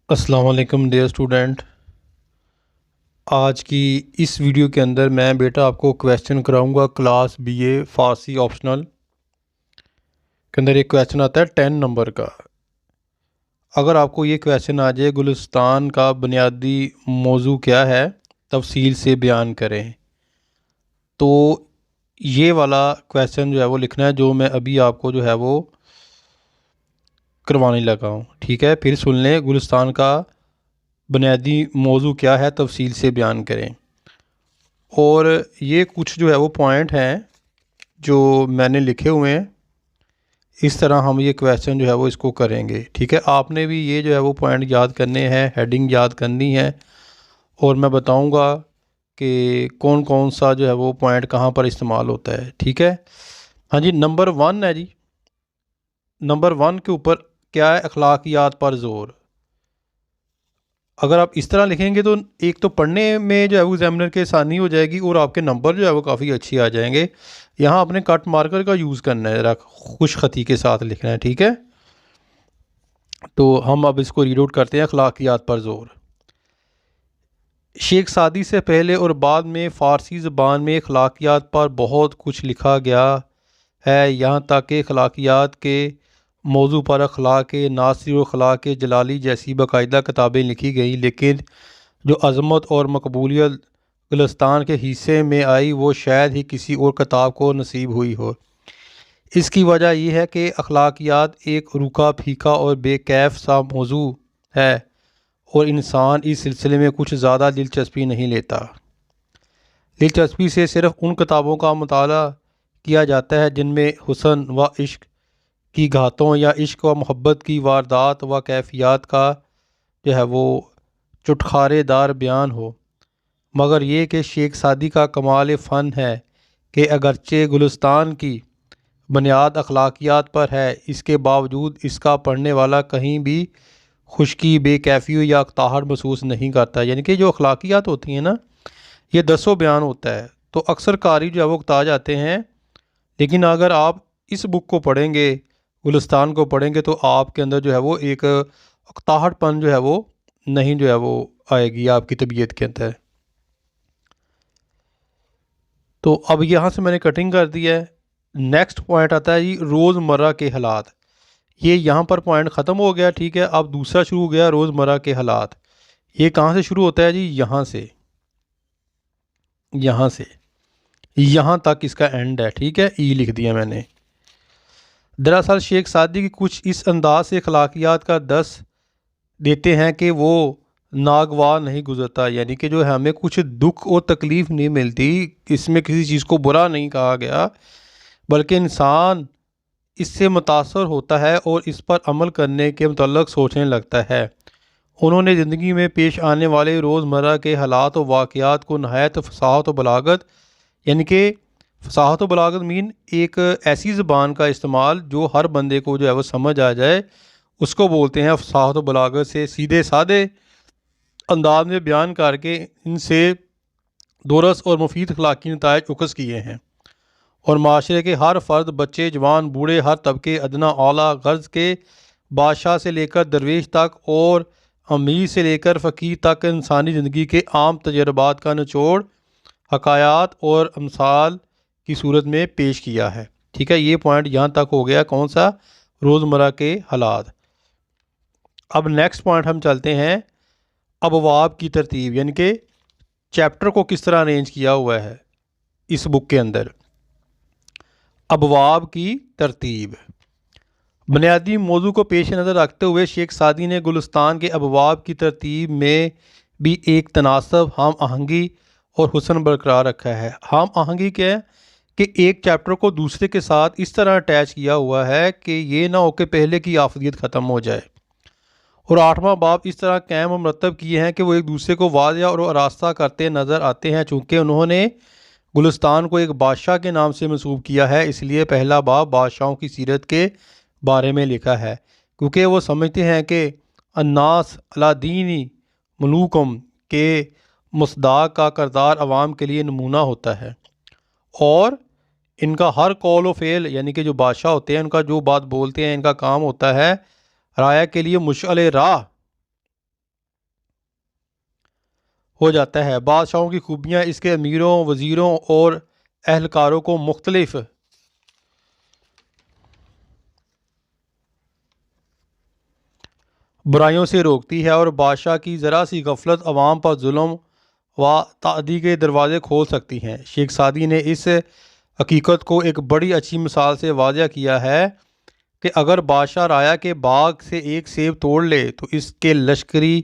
السلام علیکم dear student, آج کی اس ویڈیو کے اندر میں بیٹا آپ کو کویسچن کراؤں گا کلاس بی اے فارسی آپشنل کے اندر ایک کویسچن آتا ہے 10 نمبر کا۔ اگر آپ کو یہ کویسچن آ جائے گلستان کا بنیادی موضوع کیا ہے، تفصیل سے بیان کریں، تو یہ والا کویسچن جو ہے وہ لکھنا ہے جو میں ابھی آپ کو جو ہے وہ کروانے لگا ہوں۔ ٹھیک ہے، پھر سن لیں، گلستان کا بنیادی موضوع کیا ہے، تفصیل سے بیان کریں۔ اور یہ کچھ جو ہے وہ پوائنٹ ہیں جو میں نے لکھے ہوئے ہیں، اس طرح ہم یہ کویسچن جو ہے وہ اس کو کریں گے۔ ٹھیک ہے، آپ نے بھی یہ جو ہے وہ پوائنٹ یاد کرنے ہیں، ہیڈنگ یاد کرنی ہے، اور میں بتاؤں گا کہ کون کون سا جو ہے وہ پوائنٹ کہاں پر استعمال ہوتا ہے۔ ٹھیک ہے، ہاں جی، نمبر 1 ہے جی، نمبر 1 کے اوپر کیا ہے؟ اخلاقیات پر زور۔ اگر آپ اس طرح لکھیں گے تو ایک تو پڑھنے میں جو ہے وہ ایگزامینر کے آسانی ہو جائے گی، اور آپ کے نمبر جو ہے وہ کافی اچھی آ جائیں گے۔ یہاں اپنے کٹ مارکر کا یوز کرنا ہے، ذرا خوش خطی کے ساتھ لکھنا ہے۔ ٹھیک ہے، تو ہم اب اس کو ریڈ آؤٹ کرتے ہیں۔ اخلاقیات پر زور۔ شیخ سعدی سے پہلے اور بعد میں فارسی زبان میں اخلاقیات پر بہت کچھ لکھا گیا ہے، یہاں تک کہ اخلاقیات کے موضوع پر اخلاق ناصری اور اخلاق جلالی جیسی باقاعدہ کتابیں لکھی گئیں، لیکن جو عظمت اور مقبولیت گلستان کے حصے میں آئی وہ شاید ہی کسی اور کتاب کو نصیب ہوئی ہو۔ اس کی وجہ یہ ہے کہ اخلاقیات ایک روکھا پھیکا اور بے کیف سا موضوع ہے، اور انسان اس سلسلے میں کچھ زیادہ دلچسپی نہیں لیتا۔ دلچسپی سے صرف ان کتابوں کا مطالعہ کیا جاتا ہے جن میں حسن و عشق کی گھاتوں یا عشق و محبت کی واردات و کیفیات کا جو ہے وہ چٹخارے دار بیان ہو۔ مگر یہ کہ شیخ سعدی کا کمال فن ہے کہ اگرچہ گلستان کی بنیاد اخلاقیات پر ہے، اس کے باوجود اس کا پڑھنے والا کہیں بھی خشکی، بے کیفی یا اکتاہٹ محسوس نہیں کرتا۔ یعنی کہ جو اخلاقیات ہوتی ہیں نا، یہ 10 بیان ہوتا ہے، تو اکثر قاری جو ہے وہ اکتا جاتے ہیں، لیکن اگر آپ اس بک کو پڑھیں گے، گلستان کو پڑھیں گے، تو آپ کے اندر جو ہے وہ ایک اکتاہٹ پن جو ہے وہ نہیں جو ہے وہ آئے گی آپ کی طبیعت کے اندر۔ تو اب یہاں سے میں نے کٹنگ کر دی ہے۔ نیکسٹ پوائنٹ آتا ہے جی، روزمرہ کے حالات۔ یہ یہاں پر پوائنٹ ختم ہو گیا۔ ٹھیک ہے، اب دوسرا شروع ہو گیا، روزمرہ کے حالات۔ یہ کہاں سے شروع ہوتا ہے جی؟ یہاں سے، یہاں تک اس کا اینڈ ہے۔ ٹھیک ہے، ای لکھ دیا میں نے۔ دراصل شیخ سعدی کی کچھ اس انداز سے اخلاقیات کا درس دیتے ہیں کہ وہ ناگوار نہیں گزرتا، یعنی کہ جو ہمیں کچھ دکھ اور تکلیف نہیں ملتی، اس میں کسی چیز کو برا نہیں کہا گیا، بلکہ انسان اس سے متاثر ہوتا ہے اور اس پر عمل کرنے کے متعلق سوچنے لگتا ہے۔ انہوں نے زندگی میں پیش آنے والے روزمرہ کے حالات و واقعات کو نہایت فصاحت و بلاغت، یعنی کہ فصاحت و بلاغت مین ایک ایسی زبان کا استعمال جو ہر بندے کو جو ہے وہ سمجھ آ جائے، اس کو بولتے ہیں فصاحت و بلاغت سے سیدھے سادے انداز میں بیان کر کے ان سے درست اور مفید اخلاقی نتائج اخذ کیے ہیں، اور معاشرے کے ہر فرد، بچے، جوان، بوڑھے، ہر طبقے، ادنا اعلیٰ غرض کے بادشاہ سے لے کر درویش تک اور امیر سے لے کر فقیر تک انسانی زندگی کے عام تجربات کا نچوڑ حکایات اور امثال کی صورت میں پیش کیا ہے۔ ٹھیک ہے، یہ پوائنٹ یہاں تک ہو گیا، کون سا؟ روزمرہ کے حالات۔ اب نیکسٹ پوائنٹ ہم چلتے ہیں، ابواب کی ترتیب، یعنی کہ چیپٹر کو کس طرح ارینج کیا ہوا ہے اس بک کے اندر۔ ابواب کی ترتیب۔ بنیادی موضوع کو پیش نظر رکھتے ہوئے شیخ سعدی نے گلستان کے ابواب کی ترتیب میں بھی ایک تناسب، ہم آہنگی اور حسن برقرار رکھا ہے۔ ہم آہنگی کیا ہے؟ کہ ایک چیپٹر کو دوسرے کے ساتھ اس طرح اٹیچ کیا ہوا ہے کہ یہ نہ ہو کہ پہلے کی آفریت ختم ہو جائے، اور 8واں باب اس طرح قائم و مرتب کیے ہیں کہ وہ ایک دوسرے کو واضح اور آراستہ کرتے نظر آتے ہیں۔ چونکہ انہوں نے گلستان کو ایک بادشاہ کے نام سے منسوب کیا ہے، اس لیے پہلا باب بادشاہوں کی سیرت کے بارے میں لکھا ہے، کیونکہ وہ سمجھتے ہیں کہ الناس علی دین ملوکم کے مصداق کا کردار عوام کے لیے نمونہ ہوتا ہے، اور ان کا ہر قول و فعل، یعنی کہ جو بادشاہ ہوتے ہیں ان کا جو بات بولتے ہیں، ان کا کام ہوتا ہے رعایا کے لیے مشعل راہ ہو جاتا ہے۔ بادشاہوں کی خوبیاں اس کے امیروں، وزیروں اور اہلکاروں کو مختلف برائیوں سے روکتی ہے، اور بادشاہ کی ذرا سی غفلت عوام پر ظلم و تعدی کے دروازے کھول سکتی ہیں۔ شیخ سعدی نے اس حقیقت کو ایک بڑی اچھی مثال سے واضح کیا ہے کہ اگر بادشاہ رایا کے باغ سے ایک سیب توڑ لے تو اس کے لشکری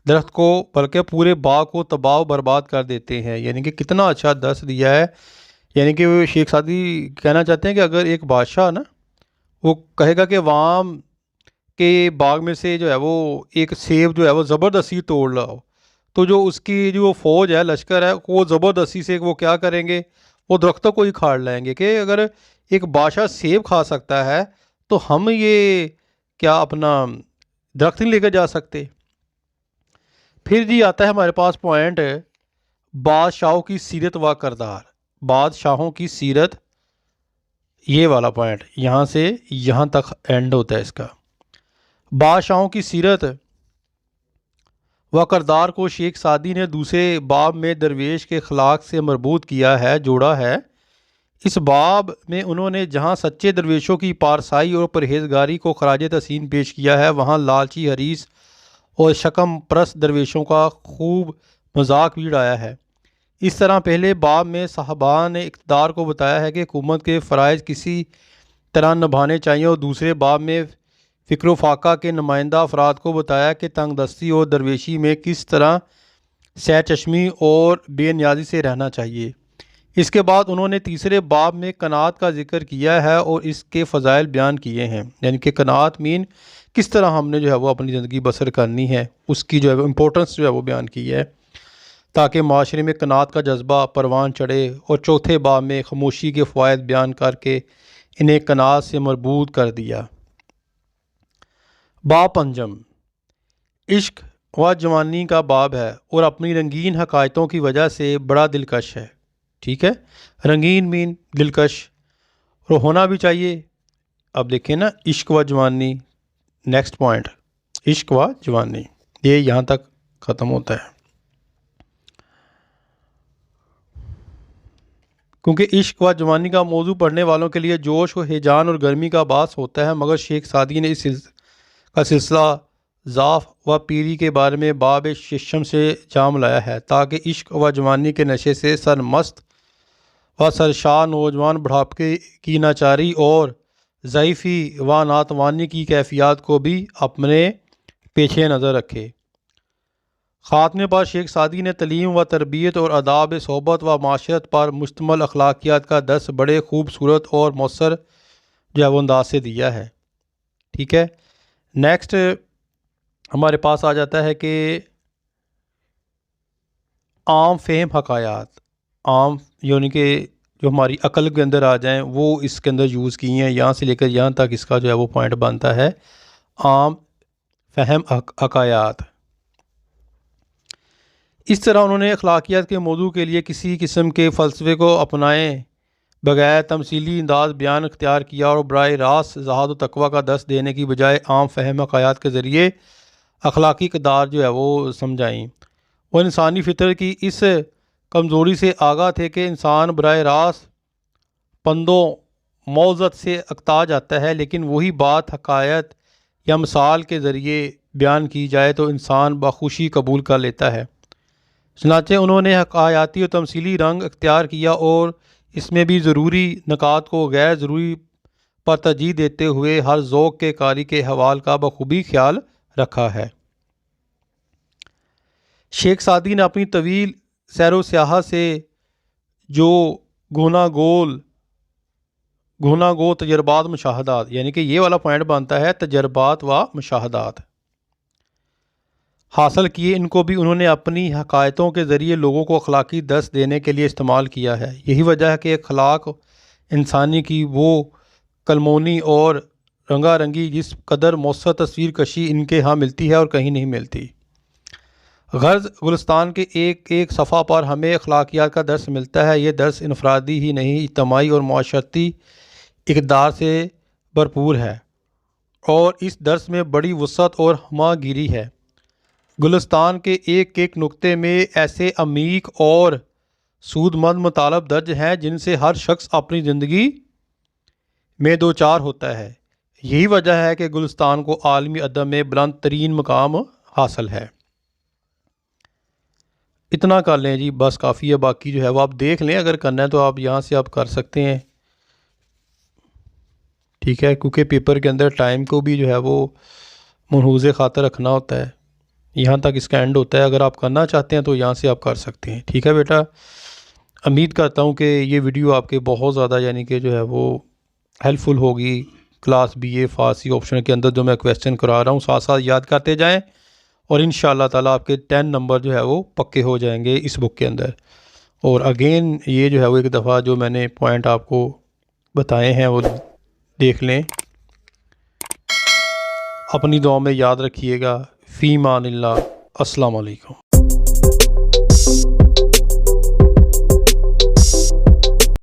درخت کو بلکہ پورے باغ کو تباہ و برباد کر دیتے ہیں۔ یعنی کہ کتنا اچھا درس دیا ہے۔ یعنی کہ وہ شیخ سعدی کہنا چاہتے ہیں کہ اگر ایک بادشاہ نا وہ کہے گا کہ عوام کے باغ میں سے جو ہے وہ ایک سیب جو ہے وہ زبردستی توڑ لاؤ، تو جو اس کی جو فوج ہے، لشکر ہے، وہ زبردستی سے وہ کیا کریں گے، وہ درختوں کو ہی کھاڑ لائیں گے کہ اگر ایک بادشاہ سیب کھا سکتا ہے تو ہم یہ کیا اپنا درخت نہیں لے کر جا سکتے۔ پھر جی آتا ہے ہمارے پاس پوائنٹ بادشاہوں کی سیرت و کردار۔ بادشاہوں کی سیرت، یہ والا پوائنٹ یہاں سے یہاں تک اینڈ ہوتا ہے اس کا۔ بادشاہوں کی سیرت و کردار کو شیخ سعدی نے دوسرے باب میں درویش کے اخلاق سے مربوط کیا ہے، جوڑا ہے۔ اس باب میں انہوں نے جہاں سچے درویشوں کی پارسائی اور پرہیزگاری کو خراج تحسین پیش کیا ہے، وہاں لالچی، حریص اور شکم پرست درویشوں کا خوب مذاق بھی اڑایا ہے۔ اس طرح پہلے باب میں صاحبان اقتدار کو بتایا ہے کہ حکومت کے فرائض کسی طرح نبھانے چاہیے، اور دوسرے باب میں فکر و فاقہ کے نمائندہ افراد کو بتایا کہ تنگ دستی اور درویشی میں کس طرح سیر چشمی اور بے نیازی سے رہنا چاہیے۔ اس کے بعد انہوں نے تیسرے باب میں قناعت کا ذکر کیا ہے اور اس کے فضائل بیان کیے ہیں۔ یعنی کہ قناعت مین کس طرح ہم نے جو ہے وہ اپنی زندگی بسر کرنی ہے، اس کی جو ہے امپورٹنس جو ہے وہ بیان کی ہے تاکہ معاشرے میں قناعت کا جذبہ پروان چڑھے، اور چوتھے باب میں خاموشی کے فوائد بیان کر کے انہیں قناعت سے مربوط کر دیا۔ باب پنجم عشق و جوانی کا باب ہے اور اپنی رنگین حکایتوں کی وجہ سے بڑا دلکش ہے۔ ٹھیک ہے، رنگین مین دلکش، اور ہونا بھی چاہیے۔ اب دیکھیں نا، عشق و جوانی، نیکسٹ پوائنٹ عشق و جوانی، یہ یہاں تک ختم ہوتا ہے۔ کیونکہ عشق و جوانی کا موضوع پڑھنے والوں کے لیے جوش و ہیجان اور گرمی کا باعث ہوتا ہے، مگر شیخ سعدی نے اس کا سلسلہ ضعف و پیری کے بارے میں باب ششم سے جام لایا ہے، تاکہ عشق و جوانی کے نشے سے سرمست و سرشار نوجوان بڑھاپے کی ناچاری اور ضعیفی و ناتوانی کی کیفیات کو بھی اپنے پیچھے نظر رکھے۔ خاتمے پر شیخ سعدی نے تعلیم و تربیت اور آداب صحبت و معاشرت پر مشتمل اخلاقیات کا درس بڑے خوبصورت اور مؤثر جو ہے وہ انداز سے دیا ہے۔ ٹھیک ہے، نیکسٹ ہمارے پاس آ جاتا ہے کہ عام فہم حکایات۔ عام یعنی کہ جو ہماری عقل کے اندر آ جائیں وہ اس کے اندر یوز کی ہیں، یہاں سے لے کر یہاں تک اس کا جو ہے وہ پوائنٹ بنتا ہے، عام فہم حکایات۔ اس طرح انہوں نے اخلاقیات کے موضوع کے لیے کسی قسم کے فلسفے کو اپنائے بغیر تمثیلی انداز بیان اختیار کیا، اور براہ راست زہد و تقویٰ کا درس دینے کی بجائے عام فہم حکایات کے ذریعے اخلاقی اقدار جو ہے وہ سمجھائیں۔ وہ انسانی فطرت کی اس کمزوری سے آگاہ تھے کہ انسان براہ راست پند و موعظت سے اکتا جاتا ہے، لیکن وہی بات حکایت یا مثال کے ذریعے بیان کی جائے تو انسان بخوشی قبول کر لیتا ہے۔ چنانچہ انہوں نے حکایاتی اور تمثیلی رنگ اختیار کیا، اور اس میں بھی ضروری نکات کو غیر ضروری پر ترجیح دیتے ہوئے ہر ذوق کے قاری کے حوال کا بخوبی خیال رکھا ہے۔ شیخ سعدی نے اپنی طویل سیر و سیاحت سے جو گو تجربات مشاہدات، یعنی کہ یہ والا پوائنٹ بنتا ہے تجربات و مشاہدات حاصل کیے، ان کو بھی انہوں نے اپنی حکایتوں کے ذریعے لوگوں کو اخلاقی درس دینے کے لیے استعمال کیا ہے۔ یہی وجہ ہے کہ اخلاق انسانی کی وہ کلمونی اور رنگا رنگی جس قدر مؤثر تصویر کشی ان کے ہاں ملتی ہے اور کہیں نہیں ملتی۔ غرض گلستان کے ایک ایک صفحہ پر ہمیں اخلاقیات کا درس ملتا ہے۔ یہ درس انفرادی ہی نہیں، اجتماعی اور معاشرتی اقدار سے بھرپور ہے، اور اس درس میں بڑی وسعت اور ہمہ گیری ہے۔ گلستان کے ایک ایک نقطے میں ایسے عمیق اور سود مند مطالب درج ہیں جن سے ہر شخص اپنی زندگی میں دوچار ہوتا ہے۔ یہی وجہ ہے کہ گلستان کو عالمی ادب میں بلند ترین مقام حاصل ہے۔ اتنا کر لیں جی، بس کافی ہے، باقی جو ہے وہ آپ دیکھ لیں، اگر کرنا ہے تو آپ یہاں سے آپ کر سکتے ہیں، ٹھیک ہے، کیونکہ پیپر کے اندر ٹائم کو بھی جو ہے وہ ملحوظ خاطر رکھنا ہوتا ہے۔ یہاں تک اس کا اینڈ ہوتا ہے، اگر آپ کرنا چاہتے ہیں تو یہاں سے آپ کر سکتے ہیں، ٹھیک ہے بیٹا۔ امید کرتا ہوں کہ یہ ویڈیو آپ کے بہت زیادہ یعنی کہ جو ہے وہ ہیلپ فل ہوگی۔ کلاس بی اے فارسی آپشن کے اندر جو میں کویسچن کرا رہا ہوں ساتھ ساتھ یاد کرتے جائیں، اور انشاءاللہ تعالیٰ آپ کے 10 نمبر جو ہے وہ پکے ہو جائیں گے اس بک کے اندر۔ اور اگین یہ جو ہے وہ ایک دفعہ جو میں نے پوائنٹ آپ کو بتائے ہیں وہ دیکھ لیں۔ اپنی دعا میں یاد رکھیے گا۔ فی امان اللہ۔ السلام علیکم۔